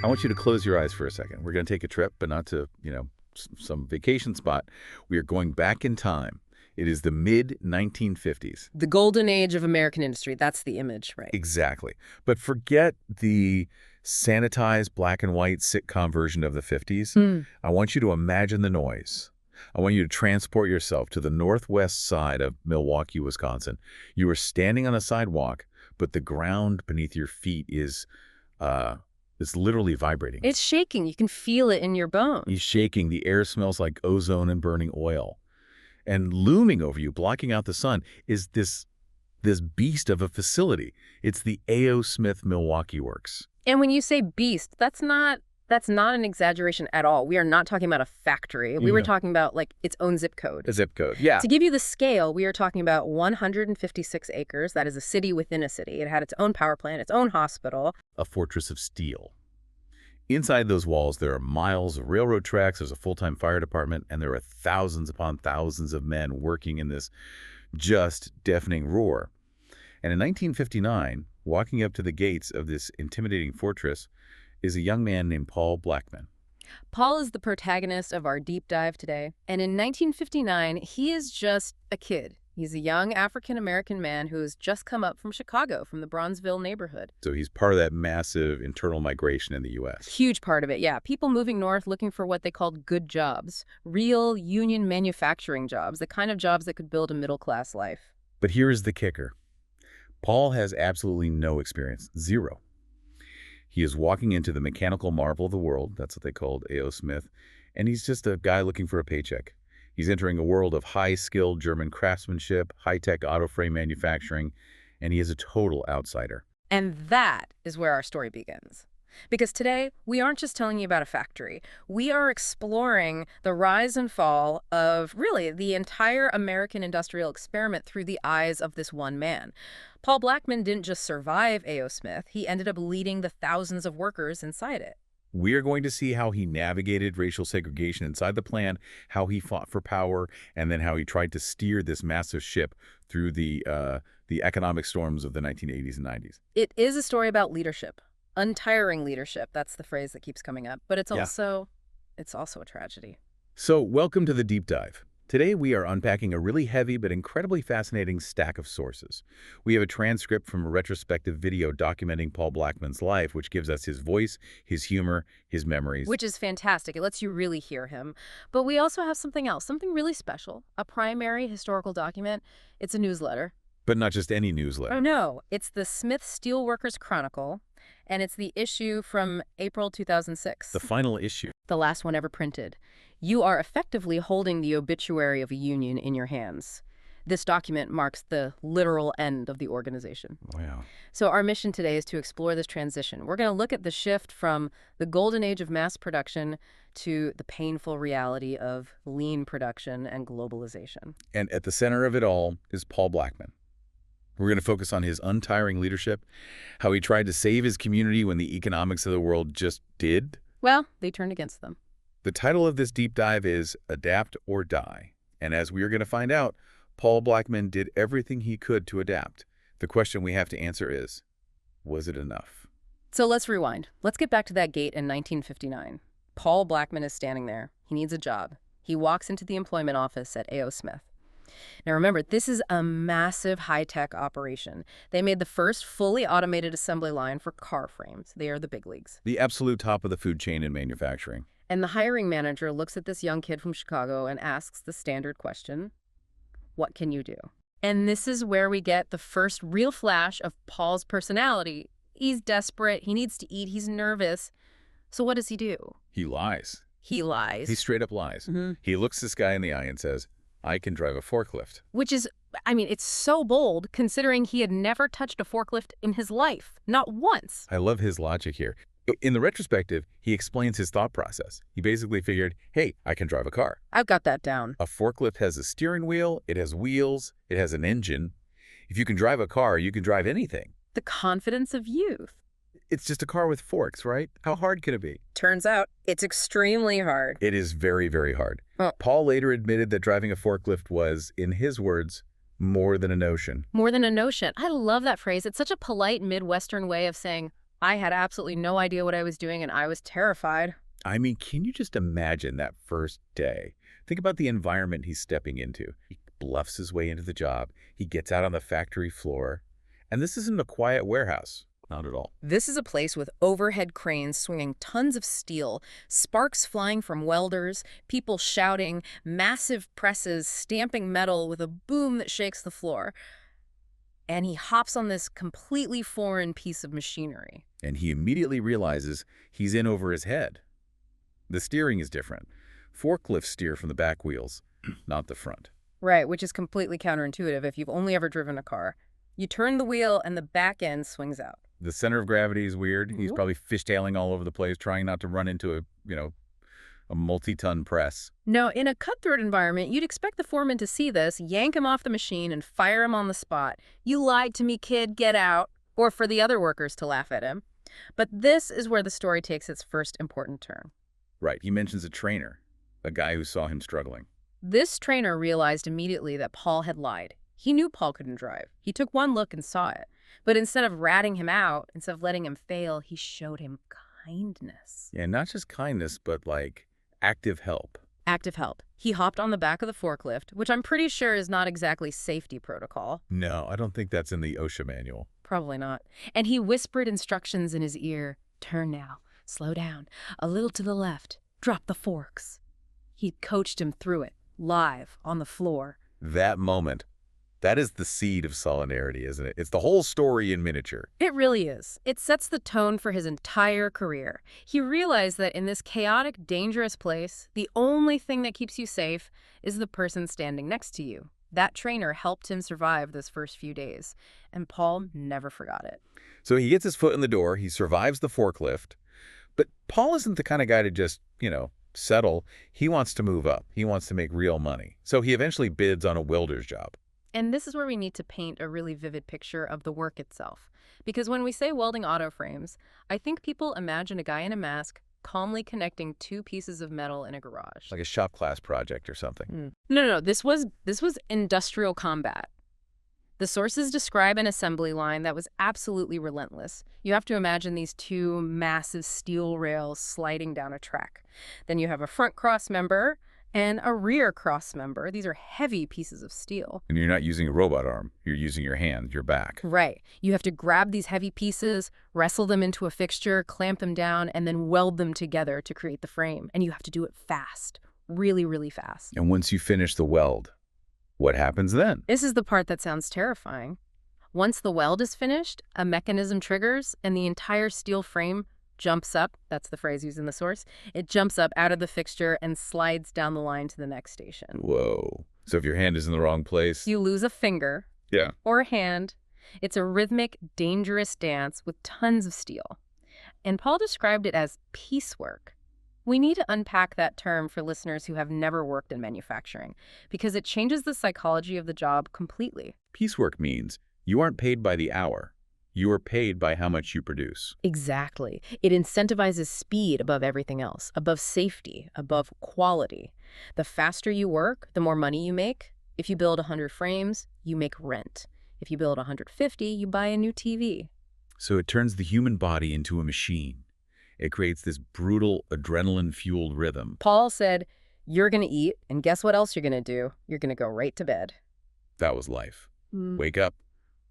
I want you to close your eyes for a second. We're going to take a trip, but not to, some vacation spot. We are going back in time. It is the mid-1950s. The golden age of American industry. That's the image, right? Exactly. But forget the sanitized black and white sitcom version of the 50s. I want you to imagine the noise. I want you to transport yourself to the northwest side of Milwaukee, Wisconsin. You are standing on a sidewalk, but the ground beneath your feet is literally vibrating. It's shaking. You can feel it in your bones. He's shaking. The air smells like ozone and burning oil. And looming over you, blocking out the sun, is this beast of a facility. It's the A.O. Smith Milwaukee Works. And when you say beast, that's not an exaggeration at all. We are not talking about a factory. We were talking about like its own zip code. A zip code, yeah. To give you the scale, we are talking about 156 acres. That is a city within a city. It had its own power plant, its own hospital. A fortress of steel. Inside those walls, there are miles of railroad tracks, there's a full-time fire department, and there are thousands upon thousands of men working in this just deafening roar. And in 1959, walking up to the gates of this intimidating fortress is a young man named Paul Blackman. Paul is the protagonist of our deep dive today. And in 1959, he is just a kid. He's a young African-American man who has just come up from Chicago, from the Bronzeville neighborhood. So he's part of that massive internal migration in the U.S. Huge part of it, yeah. People moving north looking for what they called good jobs, real union manufacturing jobs, the kind of jobs that could build a middle-class life. But here is the kicker. Paul has absolutely no experience, zero. He is walking into the mechanical marvel of the world, that's what they called A.O. Smith, and he's just a guy looking for a paycheck. He's entering a world of high-skilled German craftsmanship, high-tech auto frame manufacturing, and he is a total outsider. And that is where our story begins. Because today, we aren't just telling you about a factory. We are exploring the rise and fall of, really, the entire American industrial experiment through the eyes of this one man. Paul Blackman didn't just survive A.O. Smith. He ended up leading the thousands of workers inside it. We are going to see how he navigated racial segregation inside the plant, how he fought for power, and then how he tried to steer this massive ship through the economic storms of the 1980s and 90s. It is a story about leadership. Untiring leadership, that's the phrase that keeps coming up. But it's also a tragedy. So welcome to the Deep Dive. Today we are unpacking a really heavy but incredibly fascinating stack of sources. We have a transcript from a retrospective video documenting Paul Blackman's life, which gives us his voice, his humor, his memories. Which is fantastic. It lets you really hear him. But we also have something else, something really special, a primary historical document. It's a newsletter. But not just any newsletter. Oh, no. It's the Smith Steelworkers Chronicle, and it's the issue from April 2006. The final issue. The last one ever printed. You are effectively holding the obituary of a union in your hands. This document marks the literal end of the organization. Wow. So our mission today is to explore this transition. We're going to look at the shift from the golden age of mass production to the painful reality of lean production and globalization. And at the center of it all is Paul Blackman. We're going to focus on his untiring leadership, how he tried to save his community when the economics of the world just did. Well, they turned against them. The title of this deep dive is Adapt or Die. And as we are going to find out, Paul Blackman did everything he could to adapt. The question we have to answer is, was it enough? So let's rewind. Let's get back to that gate in 1959. Paul Blackman is standing there. He needs a job. He walks into the employment office at A.O. Smith. Now remember, this is a massive high-tech operation. They made the first fully automated assembly line for car frames. They are the big leagues. The absolute top of the food chain in manufacturing. And the hiring manager looks at this young kid from Chicago and asks the standard question, what can you do? And this is where we get the first real flash of Paul's personality. He's desperate. He needs to eat. He's nervous. So what does he do? He lies. He lies. He straight up lies. He looks this guy in the eye and says, I can drive a forklift. Which is, it's so bold considering he had never touched a forklift in his life. Not once. I love his logic here. In the retrospective, he explains his thought process. He basically figured, hey, I can drive a car. I've got that down. A forklift has a steering wheel, it has wheels, it has an engine. If you can drive a car, you can drive anything. The confidence of youth. It's just a car with forks, right? How hard can it be? Turns out it's extremely hard. It is very, very hard. Oh. Paul later admitted that driving a forklift was, in his words, more than a notion. More than a notion. I love that phrase. It's such a polite Midwestern way of saying, I had absolutely no idea what I was doing, and I was terrified. I mean, can you just imagine that first day? Think about the environment he's stepping into. He bluffs his way into the job. He gets out on the factory floor. And this isn't a quiet warehouse. Not at all. This is a place with overhead cranes swinging tons of steel, sparks flying from welders, people shouting, massive presses stamping metal with a boom that shakes the floor. And he hops on this completely foreign piece of machinery. And he immediately realizes he's in over his head. The steering is different. Forklifts steer from the back wheels, not the front. Right, which is completely counterintuitive if you've only ever driven a car. You turn the wheel and the back end swings out. The center of gravity is weird. He's Yep. probably fishtailing all over the place, trying not to run into a multi-ton press. Now, in a cutthroat environment, you'd expect the foreman to see this, yank him off the machine, and fire him on the spot. "You lied to me, kid, get out." Or for the other workers to laugh at him. But this is where the story takes its first important turn. Right, he mentions a trainer, a guy who saw him struggling. This trainer realized immediately that Paul had lied. He knew Paul couldn't drive. He took one look and saw it. But instead of ratting him out, instead of letting him fail, he showed him kindness. Yeah, not just kindness, but like active help. Active help. He hopped on the back of the forklift, which I'm pretty sure is not exactly safety protocol. No, I don't think that's in the OSHA manual. Probably not. And he whispered instructions in his ear. "Turn now. Slow down. A little to the left. Drop the forks." He coached him through it, live, on the floor. That moment, that is the seed of solidarity, isn't it? It's the whole story in miniature. It really is. It sets the tone for his entire career. He realized that in this chaotic, dangerous place, the only thing that keeps you safe is the person standing next to you. That trainer helped him survive those first few days, and Paul never forgot it. So he gets his foot in the door, he survives the forklift, but Paul isn't the kind of guy to just, settle. He wants to move up. He wants to make real money. So he eventually bids on a welder's job. And this is where we need to paint a really vivid picture of the work itself. Because when we say welding auto frames, I think people imagine a guy in a mask calmly connecting two pieces of metal in a garage. Like a shop class project or something. No. This was industrial combat. The sources describe an assembly line that was absolutely relentless. You have to imagine these two massive steel rails sliding down a track. Then you have a front cross member and a rear cross member. These are heavy pieces of steel. And you're not using a robot arm. You're using your hand, your back. Right. You have to grab these heavy pieces, wrestle them into a fixture, clamp them down, and then weld them together to create the frame. And you have to do it fast. Really, really fast. And once you finish the weld, what happens then? This is the part that sounds terrifying. Once the weld is finished, a mechanism triggers and the entire steel frame jumps up. That's the phrase used in the source. It jumps up out of the fixture and slides down the line to the next station. Whoa. So if your hand is in the wrong place... You lose a finger. Yeah. Or a hand. It's a rhythmic, dangerous dance with tons of steel. And Paul described it as piecework. We need to unpack that term for listeners who have never worked in manufacturing, because it changes the psychology of the job completely. Piecework means you aren't paid by the hour. You are paid by how much you produce. Exactly. It incentivizes speed above everything else, above safety, above quality. The faster you work, the more money you make. If you build 100 frames, you make rent. If you build 150, you buy a new TV. So it turns the human body into a machine. It creates this brutal, adrenaline-fueled rhythm. Paul said, "You're going to eat, and guess what else you're going to do? You're going to go right to bed." That was life. Wake up,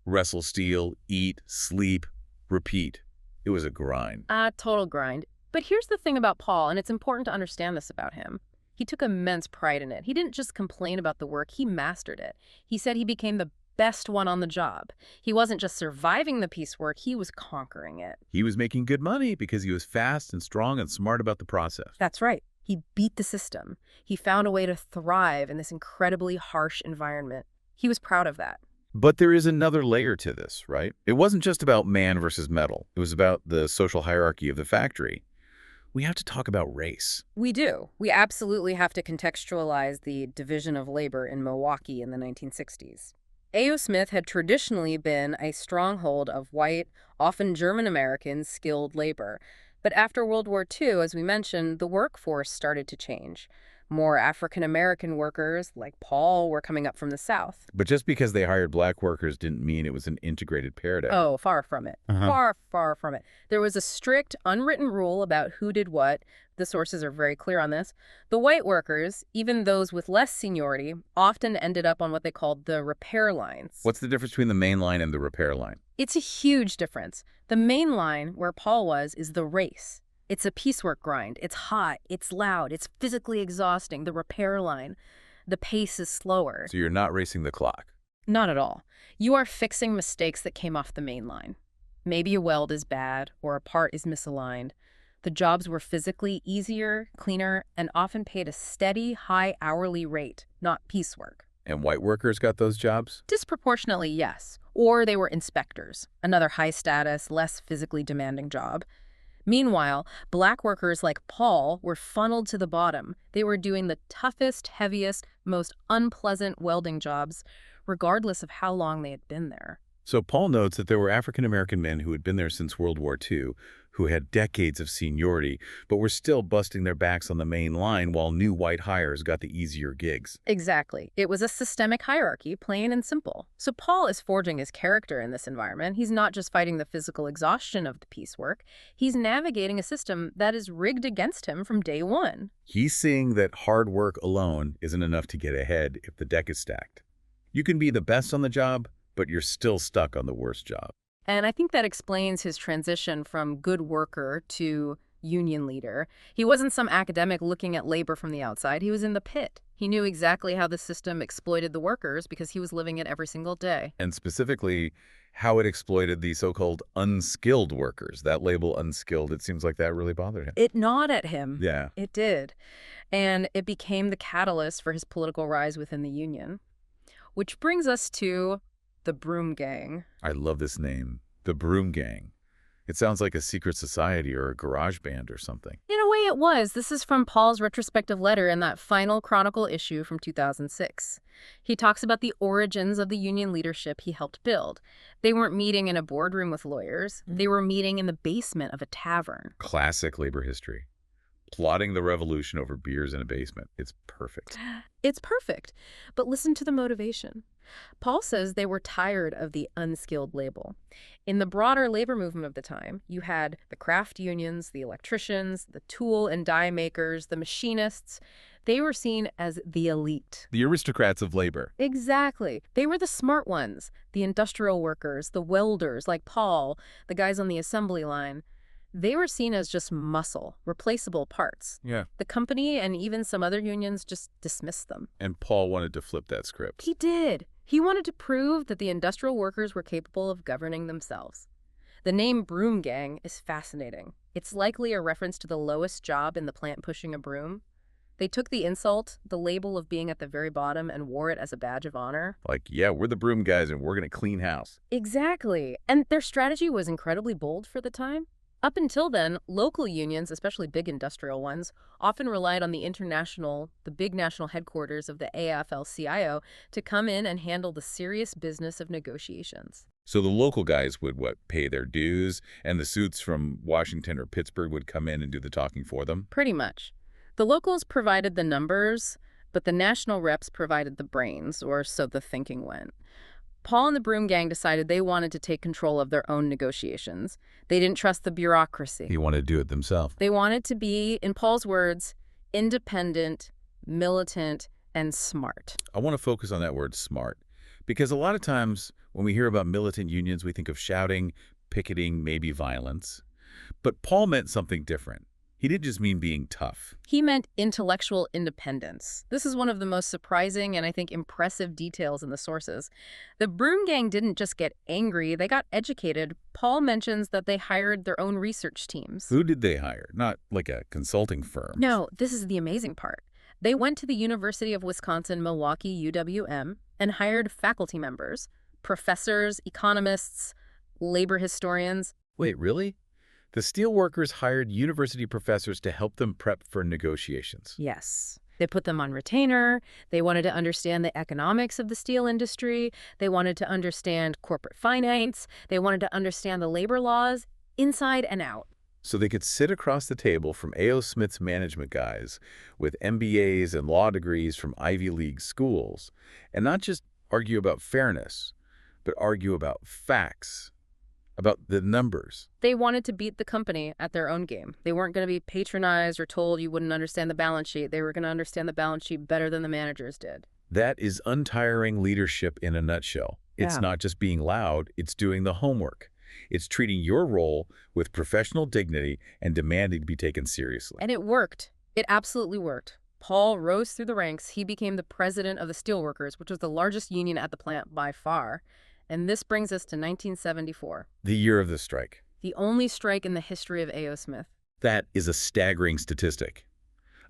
wrestle steel, eat, sleep, repeat. It was a grind. Total grind. But here's the thing about Paul, and it's important to understand this about him. He took immense pride in it. He didn't just complain about the work, he mastered it. He said he became the best one on the job. He wasn't just surviving the piecework, he was conquering it. He was making good money because he was fast and strong and smart about the process. That's right. He beat the system. He found a way to thrive in this incredibly harsh environment. He was proud of that. But there is another layer to this, right? It wasn't just about man versus metal. It was about the social hierarchy of the factory. We have to talk about race. We do. We absolutely have to contextualize the division of labor in Milwaukee in the 1960s. A.O. Smith had traditionally been a stronghold of white, often German-American, skilled labor. But after World War II, as we mentioned, the workforce started to change. More African-American workers, like Paul, were coming up from the South. But just because they hired black workers didn't mean it was an integrated paradigm. Oh, far from it. Uh-huh. Far, far from it. There was a strict, unwritten rule about who did what. The sources are very clear on this. The white workers, even those with less seniority, often ended up on what they called the repair lines. What's the difference between the main line and the repair line? It's a huge difference. The main line, where Paul was, is the race. It's a piecework grind. It's hot, it's loud, it's physically exhausting. The repair line, the pace is slower. So you're not racing the clock. Not at all. You are fixing mistakes that came off the main line. Maybe a weld is bad or a part is misaligned. The jobs were physically easier, cleaner, and often paid a steady, high hourly rate, not piecework. And white workers got those jobs? Disproportionately, yes. Or they were inspectors, another high-status, less physically demanding job. Meanwhile, black workers like Paul were funneled to the bottom. They were doing the toughest, heaviest, most unpleasant welding jobs, regardless of how long they had been there. So Paul notes that there were African-American men who had been there since World War II, who had decades of seniority, but were still busting their backs on the main line while new white hires got the easier gigs. Exactly. It was a systemic hierarchy, plain and simple. So Paul is forging his character in this environment. He's not just fighting the physical exhaustion of the piecework. He's navigating a system that is rigged against him from day one. He's seeing that hard work alone isn't enough to get ahead if the deck is stacked. You can be the best on the job, but you're still stuck on the worst job. And I think that explains his transition from good worker to union leader. He wasn't some academic looking at labor from the outside. He was in the pit. He knew exactly how the system exploited the workers because he was living it every single day. And specifically, how it exploited the so-called unskilled workers. That label unskilled, it seems like that really bothered him. It gnawed at him. Yeah. It did. And it became the catalyst for his political rise within the union. Which brings us to the Broom Gang. I love this name, the Broom Gang. It sounds like a secret society or a garage band or something. In a way it was. This is from Paul's retrospective letter in that final Chronicle issue from 2006. He talks about the origins of the union leadership he helped build. They weren't meeting in a boardroom with lawyers. They were meeting in the basement of a tavern. Classic labor history. Plotting the revolution over beers in a basement. It's perfect. It's perfect. But listen to the motivation. Paul says they were tired of the unskilled label. In the broader labor movement of the time, you had the craft unions, the electricians, the tool and die makers, the machinists. They were seen as the elite. The aristocrats of labor. Exactly. They were the smart ones, the industrial workers, the welders like Paul, the guys on the assembly line. They were seen as just muscle, replaceable parts. Yeah. The company and even some other unions just dismissed them. And Paul wanted to flip that script. He did. He wanted to prove that the industrial workers were capable of governing themselves. The name Broom Gang is fascinating. It's likely a reference to the lowest job in the plant pushing a broom. They took the insult, the label of being at the very bottom, and wore it as a badge of honor. Like, yeah, we're the broom guys and we're going to clean house. Exactly. And their strategy was incredibly bold for the time. Up until then, local unions, especially big industrial ones, often relied on the big national headquarters of the AFL-CIO to come in and handle the serious business of negotiations. So the local guys would, pay their dues, and the suits from Washington or Pittsburgh would come in and do the talking for them? Pretty much. The locals provided the numbers, but the national reps provided the brains, or so the thinking went. Paul and the Broom Gang decided they wanted to take control of their own negotiations. They didn't trust the bureaucracy. He wanted to do it themselves. They wanted to be, in Paul's words, independent, militant, and smart. I want to focus on that word smart, because a lot of times when we hear about militant unions, we think of shouting, picketing, maybe violence. But Paul meant something different. He didn't just mean being tough. He meant intellectual independence. This is one of the most surprising and I think impressive details in the sources. The Broom Gang didn't just get angry, they got educated. Paul mentions that they hired their own research teams. Who did they hire? Not like a consulting firm. No, this is the amazing part. They went to the University of Wisconsin-Milwaukee, UWM, and hired faculty members, professors, economists, labor historians. Wait, really? The steelworkers hired university professors to help them prep for negotiations. Yes. They put them on retainer. They wanted to understand the economics of the steel industry. They wanted to understand corporate finance. They wanted to understand the labor laws inside and out. So they could sit across the table from A.O. Smith's management guys with MBAs and law degrees from Ivy League schools, and not just argue about fairness, but argue about facts, about the numbers. They wanted to beat the company at their own game. They weren't going to be patronized or told you wouldn't understand the balance sheet. They were going to understand the balance sheet better than the managers did. That is untiring leadership in a nutshell. It's Yeah. not just being loud, it's doing the homework. It's treating your role with professional dignity and demanding to be taken seriously. And it worked. It absolutely worked. Paul rose through the ranks. He became the president of the Steelworkers, which was the largest union at the plant by far. And this brings us to 1974, The year of the strike. the only strike in the history of A.O. Smith. That is a staggering statistic.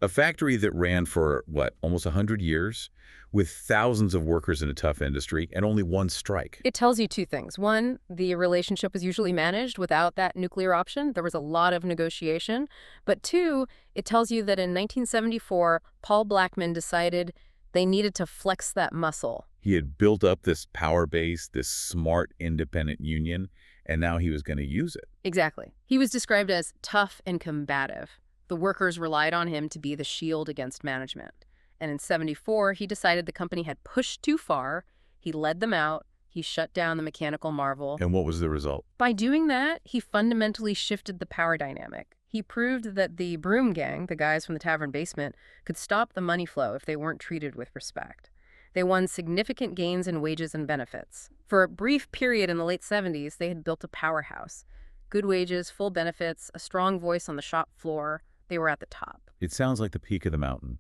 A factory that ran for, almost 100 years, with thousands of workers in a tough industry, and only one strike. It tells you two things. One, the relationship was usually managed without that nuclear option. There was a lot of negotiation. But two, it tells you that in 1974, Paul Blackman decided they needed to flex that muscle. He had built up this power base, this smart, independent union, and now he was going to use it. Exactly. He was described as tough and combative. The workers relied on him to be the shield against management. And in 74, he decided the company had pushed too far. He led them out. He shut down the mechanical marvel. And what was the result? By doing that, he fundamentally shifted the power dynamic. He proved that the Broom gang, the guys from the tavern basement, could stop the money flow if they weren't treated with respect. They won significant gains in wages and benefits. For a brief period in the late 70s, they had built a powerhouse. Good wages, full benefits, a strong voice on the shop floor. They were at the top. It sounds like the peak of the mountain.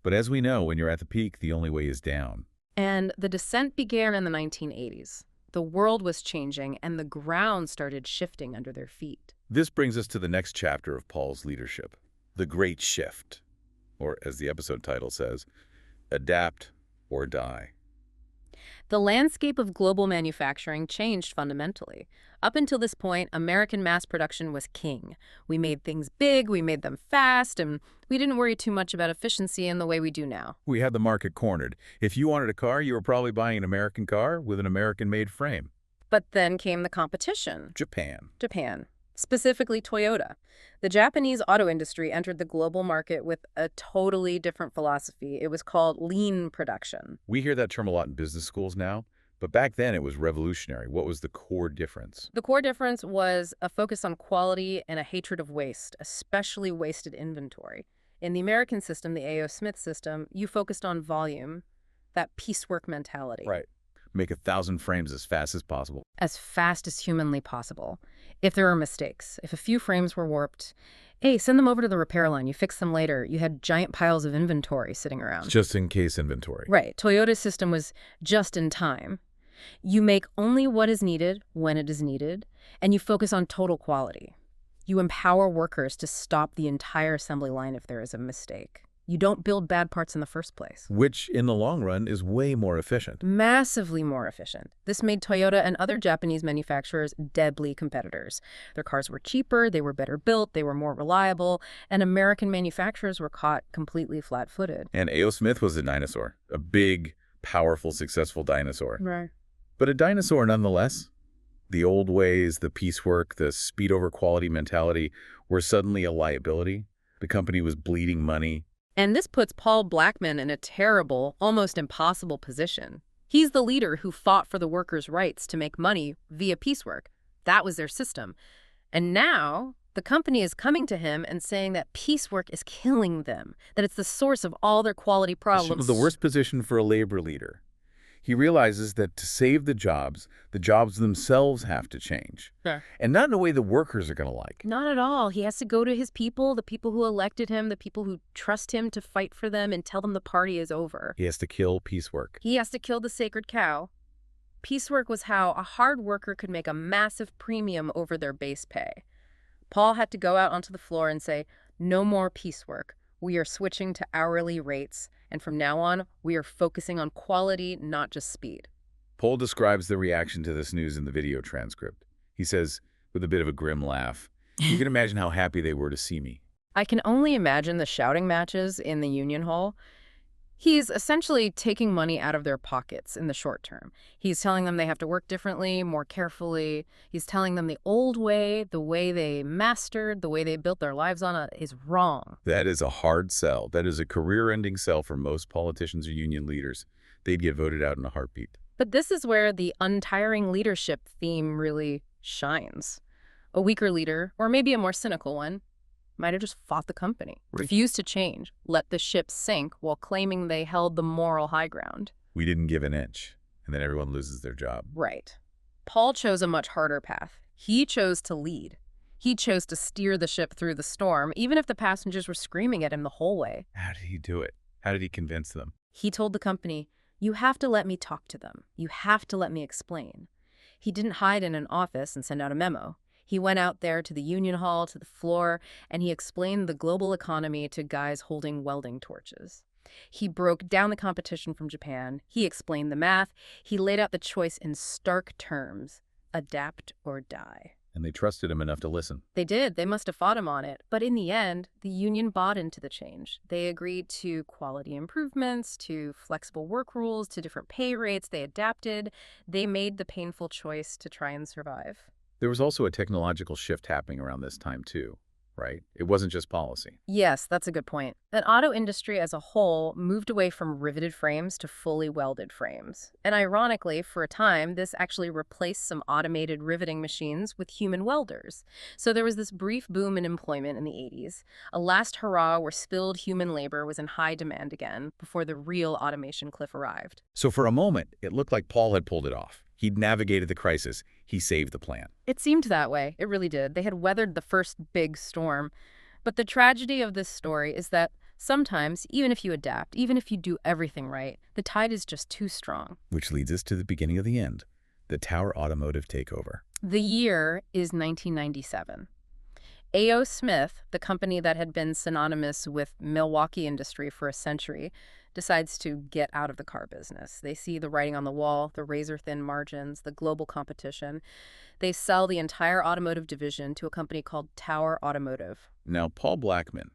But as we know, when you're at the peak, the only way is down. And the descent began in the 1980s. The world was changing, and the ground started shifting under their feet. This brings us to the next chapter of Paul's leadership, the Great Shift, or as the episode title says, adapt or die. The landscape of global manufacturing changed fundamentally. Up until this point, American mass production was king. We made things big, we made them fast, and we didn't worry too much about efficiency in the way we do now. We had the market cornered. If you wanted a car, you were probably buying an American car with an American-made frame. But then came the competition. Japan. Specifically Toyota. The Japanese auto industry entered the global market with a totally different philosophy. It was called lean production. We hear that term a lot in business schools now, but back then it was revolutionary. What was the core difference? The core difference was a focus on quality and a hatred of waste, especially wasted inventory. In the American system, the A.O. Smith system, you focused on volume, that piecework mentality. Right. Make 1,000 frames as fast as possible. As fast as humanly possible. If there were mistakes, if a few frames were warped, hey, send them over to the repair line. You fix them later. You had giant piles of inventory sitting around. Just in case inventory. Right. Toyota's system was just in time. You make only what is needed when it is needed, and you focus on total quality. You empower workers to stop the entire assembly line if there is a mistake. You don't build bad parts in the first place. Which, in the long run, is way more efficient. Massively more efficient. This made Toyota and other Japanese manufacturers deadly competitors. Their cars were cheaper, they were better built, they were more reliable, and American manufacturers were caught completely flat-footed. And A.O. Smith was a dinosaur. A big, powerful, successful dinosaur. Right. But a dinosaur nonetheless. The old ways, the piecework, the speed over quality mentality were suddenly a liability. The company was bleeding money. And this puts Paul Blackman in a terrible, almost impossible position. He's the leader who fought for the workers' rights to make money via piecework. That was their system. And now the company is coming to him and saying that piecework is killing them, that it's the source of all their quality problems. The worst position for a labor leader. He realizes that to save the jobs themselves have to change. Sure. And not in a way the workers are going to like. Not at all. He has to go to his people, the people who elected him, the people who trust him to fight for them and tell them the party is over. He has to kill piecework. He has to kill the sacred cow. Piecework was how a hard worker could make a massive premium over their base pay. Paul had to go out onto the floor and say, no more piecework. We are switching to hourly rates. And from now on, we are focusing on quality, not just speed. Paul describes the reaction to this news in the video transcript. He says, with a bit of a grim laugh, you can imagine how happy they were to see me. I can only imagine the shouting matches in the union hall. He's essentially taking money out of their pockets in the short term. He's telling them they have to work differently, more carefully. He's telling them the old way, the way they mastered, the way they built their lives on it, is wrong. That is a hard sell. That is a career-ending sell for most politicians or union leaders. They'd get voted out in a heartbeat. But this is where the untiring leadership theme really shines. A weaker leader, or maybe a more cynical one, might have just fought the company, refused to change, let the ship sink while claiming they held the moral high ground. We didn't give an inch, and then everyone loses their job. Right. Paul chose a much harder path. He chose to lead. He chose to steer the ship through the storm, even if the passengers were screaming at him the whole way. How did he do it? How did he convince them? He told the company, "You have to let me talk to them. You have to let me explain." He didn't hide in an office and send out a memo. He went out there to the union hall, to the floor, and he explained the global economy to guys holding welding torches. He broke down the competition from Japan. He explained the math. He laid out the choice in stark terms: adapt or die. And they trusted him enough to listen. They did. They must have fought him on it. But in the end, the union bought into the change. They agreed to quality improvements, to flexible work rules, to different pay rates. They adapted. They made the painful choice to try and survive. There was also a technological shift happening around this time too, right? It wasn't just policy. Yes, that's a good point. The auto industry as a whole moved away from riveted frames to fully welded frames. And ironically, for a time, this actually replaced some automated riveting machines with human welders. So there was this brief boom in employment in the 80s, a last hurrah where skilled human labor was in high demand again before the real automation cliff arrived. So for a moment, it looked like Paul had pulled it off. He'd navigated the crisis. He saved the plant. It seemed that way. It really did. They had weathered the first big storm. But the tragedy of this story is that sometimes, even if you adapt, even if you do everything right, the tide is just too strong. Which leads us to the beginning of the end, the Tower Automotive takeover. The year is 1997. A.O. Smith, the company that had been synonymous with Milwaukee industry for a century, decides to get out of the car business. They see the writing on the wall, the razor-thin margins, the global competition. They sell the entire automotive division to a company called Tower Automotive. Now, Paul Blackman,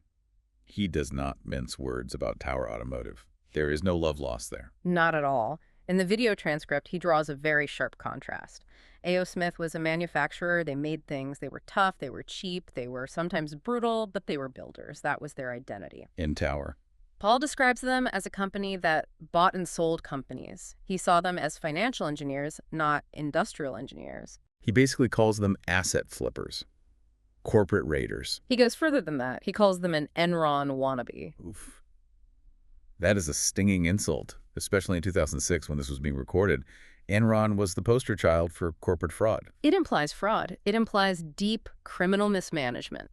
he does not mince words about Tower Automotive. There is no love lost there. Not at all. In the video transcript, he draws a very sharp contrast. A.O. Smith was a manufacturer. They made things. They were tough. They were cheap. They were sometimes brutal, but they were builders. That was their identity. In Tower. Paul describes them as a company that bought and sold companies. He saw them as financial engineers, not industrial engineers. He basically calls them asset flippers, corporate raiders. He goes further than that. He calls them an Enron wannabe. Oof. That is a stinging insult, especially in 2006 when this was being recorded. Enron was the poster child for corporate fraud. It implies fraud. It implies deep criminal mismanagement.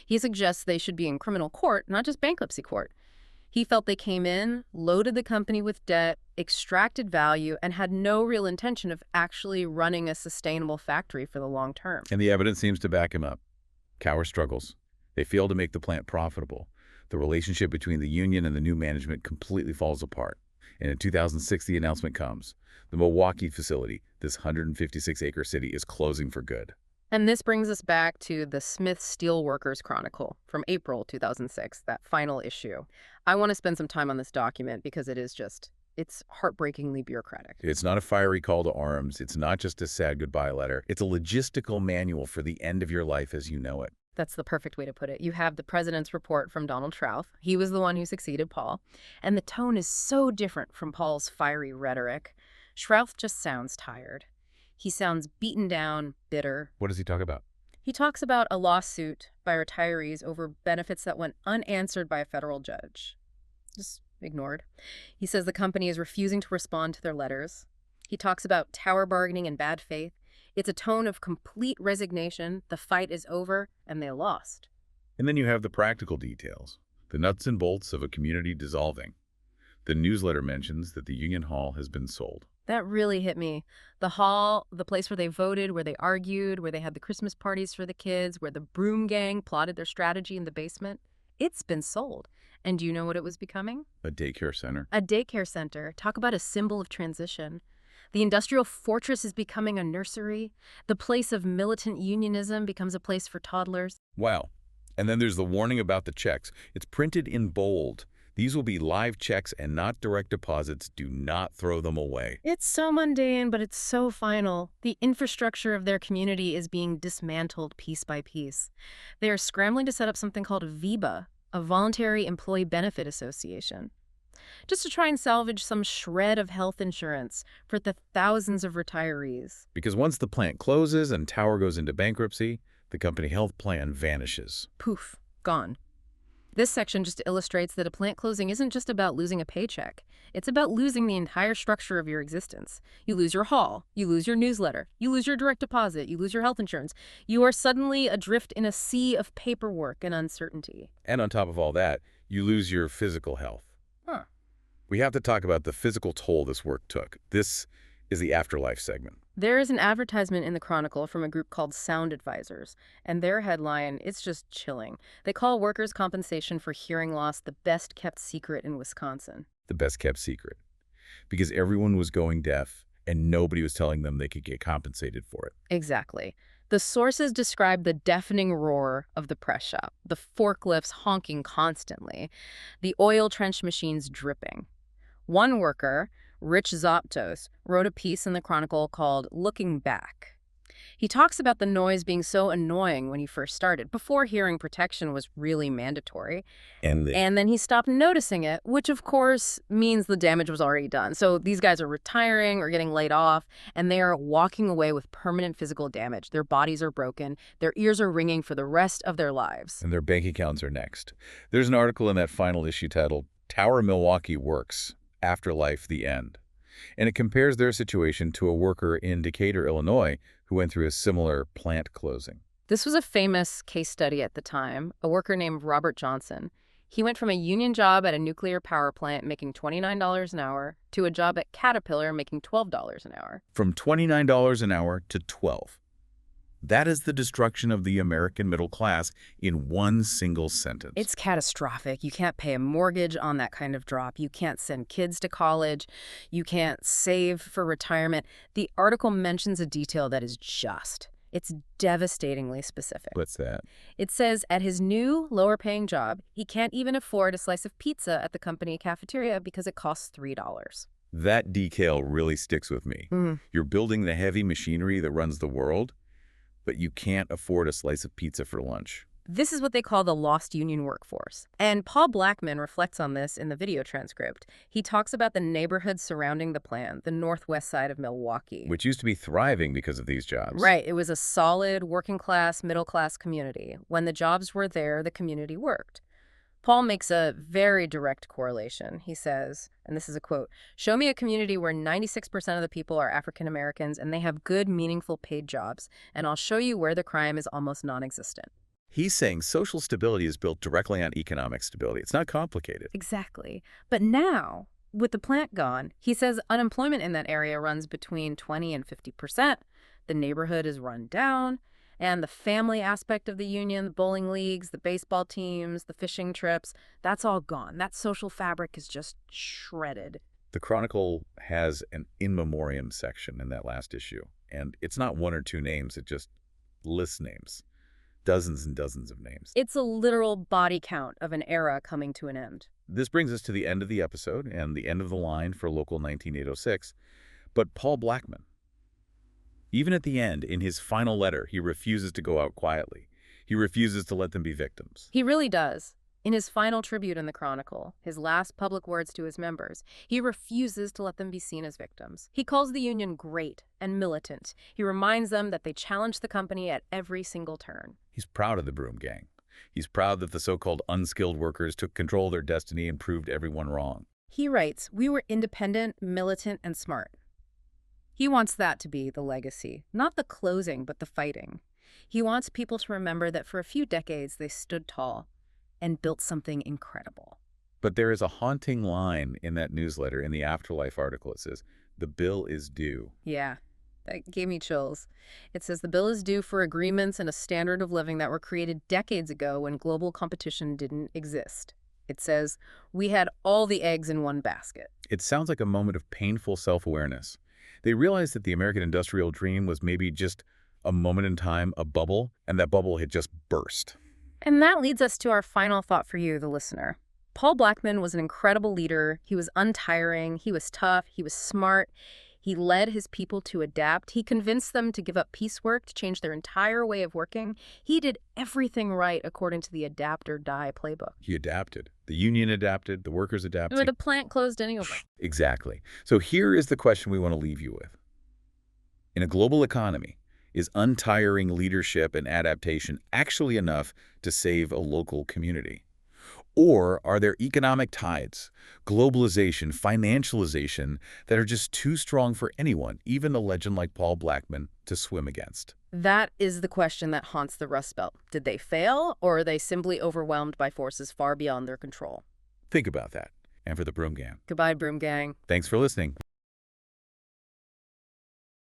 He suggests they should be in criminal court, not just bankruptcy court. He felt they came in, loaded the company with debt, extracted value, and had no real intention of actually running a sustainable factory for the long term. And the evidence seems to back him up. Tower struggles. They fail to make the plant profitable. The relationship between the union and the new management completely falls apart. And in 2006, the announcement comes. The Milwaukee facility, this 156-acre city, is closing for good. And this brings us back to the Smith Steelworkers Chronicle from April 2006, that final issue. I want to spend some time on this document because it's heartbreakingly bureaucratic. It's not a fiery call to arms. It's not just a sad goodbye letter. It's a logistical manual for the end of your life as you know it. That's the perfect way to put it. You have the president's report from Donald Trump. He was the one who succeeded Paul. And the tone is so different from Paul's fiery rhetoric. Schrouth just sounds tired. He sounds beaten down, bitter. What does he talk about? He talks about a lawsuit by retirees over benefits that went unanswered by a federal judge. Just ignored. He says the company is refusing to respond to their letters. He talks about tower bargaining and bad faith. It's a tone of complete resignation. The fight is over, and they lost. And then you have the practical details, the nuts and bolts of a community dissolving. The newsletter mentions that the Union Hall has been sold. That really hit me. The hall, the place where they voted, where they argued, where they had the Christmas parties for the kids, where the Broom gang plotted their strategy in the basement, it's been sold. And do you know what it was becoming? A daycare center. A daycare center. Talk about a symbol of transition. The industrial fortress is becoming a nursery. The place of militant unionism becomes a place for toddlers. Wow. And then there's the warning about the checks. It's printed in bold. These will be live checks and not direct deposits. Do not throw them away. It's so mundane, but it's so final. The infrastructure of their community is being dismantled piece by piece. They are scrambling to set up something called VEBA, a Voluntary Employee Benefit Association, just to try and salvage some shred of health insurance for the thousands of retirees. Because once the plant closes and Tower goes into bankruptcy, the company health plan vanishes. Poof, gone. This section just illustrates that a plant closing isn't just about losing a paycheck. It's about losing the entire structure of your existence. You lose your hall, you lose your newsletter, you lose your direct deposit, you lose your health insurance. You are suddenly adrift in a sea of paperwork and uncertainty. And on top of all that, you lose your physical health. Huh. We have to talk about the physical toll this work took. This is the afterlife segment. There is an advertisement in the Chronicle from a group called Sound Advisors, and their headline, it's just chilling. They call workers' compensation for hearing loss the best-kept secret in Wisconsin. The best-kept secret. Because everyone was going deaf, and nobody was telling them they could get compensated for it. Exactly. The sources describe the deafening roar of the press shop, the forklifts honking constantly, the oil trench machines dripping. One worker, Rich Zoptos, wrote a piece in the Chronicle called Looking Back. He talks about the noise being so annoying when he first started, before hearing protection was really mandatory. And then he stopped noticing it, which of course means the damage was already done. So these guys are retiring or getting laid off, and they are walking away with permanent physical damage. Their bodies are broken, their ears are ringing for the rest of their lives. And their bank accounts are next. There's an article in that final issue titled, Tower Milwaukee Works, Afterlife, the End. And it compares their situation to a worker in Decatur, Illinois, who went through a similar plant closing. This was a famous case study at the time, a worker named Robert Johnson. He went from a union job at a nuclear power plant making $29 an hour to a job at Caterpillar making $12 an hour. From $29 an hour to $12. That is the destruction of the American middle class in one single sentence. It's catastrophic. You can't pay a mortgage on that kind of drop. You can't send kids to college. You can't save for retirement. The article mentions a detail that is just. It's devastatingly specific. What's that? It says at his new, lower-paying job, he can't even afford a slice of pizza at the company cafeteria because it costs $3. That detail really sticks with me. You're building the heavy machinery that runs the world, but you can't afford a slice of pizza for lunch. This is what they call the lost union workforce. And Paul Blackman reflects on this in the video transcript. He talks about the neighborhood surrounding the plant, the northwest side of Milwaukee. Which used to be thriving because of these jobs. Right. It was a solid working-class, middle-class community. When the jobs were there, the community worked. Paul makes a very direct correlation. He says, and this is a quote, "Show me a community where 96% of the people are African Americans and they have good, meaningful paid jobs, and I'll show you where the crime is almost non-existent." He's saying social stability is built directly on economic stability. It's not complicated. Exactly. But now, with the plant gone, he says unemployment in that area runs between 20 and 50%. The neighborhood is run down. And the family aspect of the union, the bowling leagues, the baseball teams, the fishing trips, that's all gone. That social fabric is just shredded. The Chronicle has an in memoriam section in that last issue. And it's not one or two names, it just lists names. Dozens and dozens of names. It's a literal body count of an era coming to an end. This brings us to the end of the episode and the end of the line for Local 19806. But Paul Blackman, even at the end, in his final letter, he refuses to go out quietly. He refuses to let them be victims. He really does. In his final tribute in the Chronicle, his last public words to his members, he refuses to let them be seen as victims. He calls the union great and militant. He reminds them that they challenged the company at every single turn. He's proud of the Broom Gang. He's proud that the so-called unskilled workers took control of their destiny and proved everyone wrong. He writes, "We were independent, militant, and smart." He wants that to be the legacy, not the closing, but the fighting. He wants people to remember that for a few decades they stood tall and built something incredible. But there is a haunting line in that newsletter in the Afterlife article. It says, "The bill is due." Yeah, that gave me chills. It says the bill is due for agreements and a standard of living that were created decades ago when global competition didn't exist. It says, we had all the eggs in one basket. It sounds like a moment of painful self-awareness. They realized that the American industrial dream was maybe just a moment in time, a bubble, and that bubble had just burst. And that leads us to our final thought for you, the listener. Paul Blackman was an incredible leader. He was untiring, he was tough, he was smart. He led his people to adapt. He convinced them to give up piecework, to change their entire way of working. He did everything right according to the adapt or die playbook. He adapted. The union adapted. The workers adapted. Or the plant closed anyway. Exactly. So here is the question we want to leave you with. In a global economy, is untiring leadership and adaptation actually enough to save a local community? Or are there economic tides, globalization, financialization that are just too strong for anyone, even a legend like Paul Blackman, to swim against? That is the question that haunts the Rust Belt. Did they fail, or are they simply overwhelmed by forces far beyond their control? Think about that. And for the Broom Gang. Goodbye, Broom Gang. Thanks for listening.